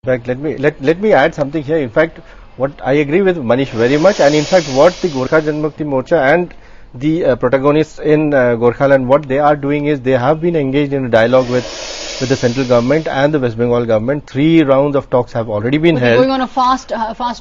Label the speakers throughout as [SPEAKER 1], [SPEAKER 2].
[SPEAKER 1] In fact, let me add something here. In fact, what I agree with Manish very much, and in fact, what the Gorkha Janmukti Morcha and the protagonists in Gorkhaland, what they are doing is they have been engaged in a dialogue with the central government and the West Bengal government. 3 rounds of talks have already been held.
[SPEAKER 2] Going on a fast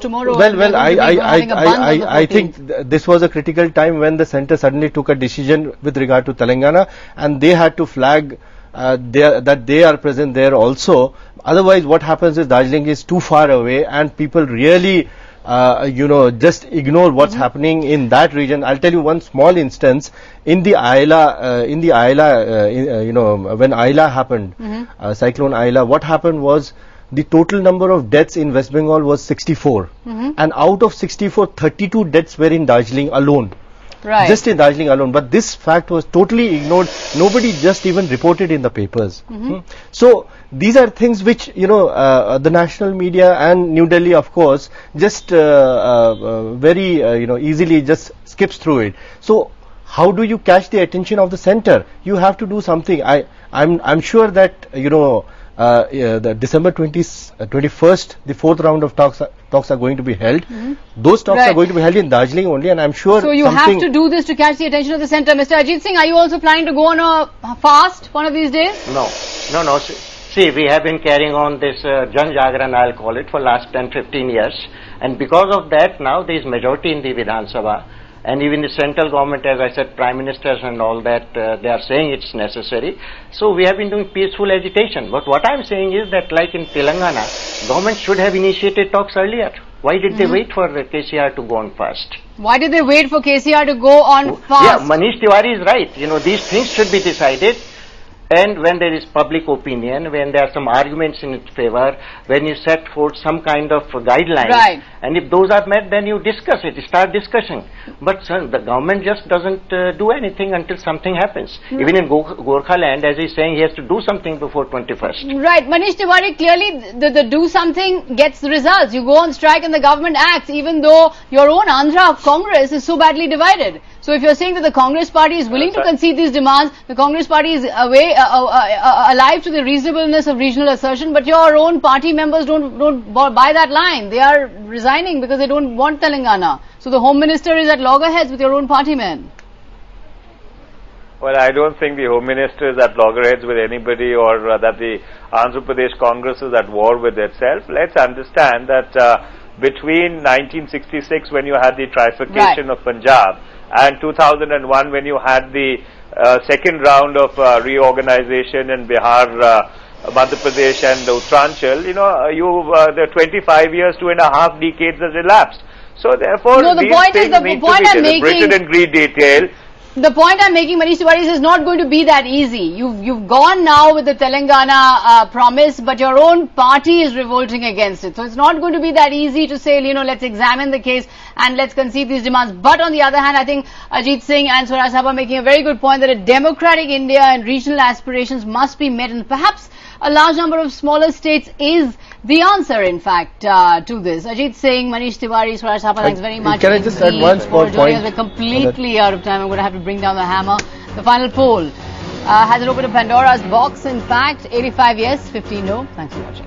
[SPEAKER 2] tomorrow.
[SPEAKER 1] Well, I think this was a critical time when the centre suddenly took a decision with regard to Telangana, and they had to flag that they are present there also. Otherwise, what happens is Darjeeling is too far away, and people really, just ignore what's happening in that region. I'll tell you one small instance. In the Ayla, when Ayla happened, cyclone Ayla, what happened was the total number of deaths in West Bengal was 64, and out of 64, 32 deaths were in Darjeeling alone.
[SPEAKER 2] Right.
[SPEAKER 1] Just in Darjeeling alone, but this fact was totally ignored. Nobody just even reported in the papers. So these are things which the national media and New Delhi, of course, just very easily just skips through it. So how do you catch the attention of the centre? You have to do something. I'm sure that the December 21st, the 4th round of talks are going to be held. Those talks are going to be held in Darjeeling only, and I'm sure.
[SPEAKER 2] So you have to do this to catch the attention of the centre. Mr. Ajit Singh, are you also planning to go on a fast one of these days?
[SPEAKER 3] No. See, we have been carrying on this Jan Jagran, I'll call it, for last 10-15 years, and because of that, now there is majority in the Vidhan Sabha. And even the central government, as I said, prime ministers and all that, they are saying it's necessary. So we have been doing peaceful agitation. But what I'm saying is that, like in Telangana, government should have initiated talks earlier. Why did they wait for KCR to go on first?
[SPEAKER 2] Why did they wait for KCR to go on fast?
[SPEAKER 3] Yeah, Manish Tewari is right. These things should be decided. And when there is public opinion, when there are some arguments in its favor, when you set forth some kind of guidelines, and if those are met, then you discuss it, start discussing. But the government just doesn't do anything until something happens. Even in Gorkhaland, as he's saying, he has to do something before 21st.
[SPEAKER 2] Right. Manish Tewari, clearly the do something gets the results. You go on strike and the government acts, even though your own Andhra Congress is so badly divided. So if you're saying that the Congress party is willing to concede these demands, the Congress party is alive to the reasonableness of regional assertion, but your own party members don't buy that line. They are resigning because they don't want Telangana. So the Home Minister is at loggerheads with your own party men.
[SPEAKER 4] Well, I don't think the Home Minister is at loggerheads with anybody, or that the Andhra Pradesh Congress is at war with itself. Let's understand that between 1966, when you had the trifurcation of Punjab, and 2001, when you had the second round of reorganization in Bihar, Madhya Pradesh and Uttaranchal, the 25 years, 2.5 decades has elapsed. So therefore, these things need to be deliberated in great detail.
[SPEAKER 2] The point I'm making, Manish Tewari, is it's not going to be that easy. You've gone now with the Telangana promise, but your own party is revolting against it. So it's not going to be that easy to say, let's examine the case and let's concede these demands. But on the other hand, I think Ajit Singh and Swaraj Thapa are making a very good point that a democratic India and regional aspirations must be met, and perhaps a large number of smaller states is the answer, in fact, to this. Ajit Singh, Manish Tewari, Swaraj Thapa, thanks very much.
[SPEAKER 1] Can I just add one small point?
[SPEAKER 2] We're completely out of time. I'm going to have to bring down the hammer. The final poll has an open a Pandora's box, in fact. 85 yes, 15 no. Thanks for watching.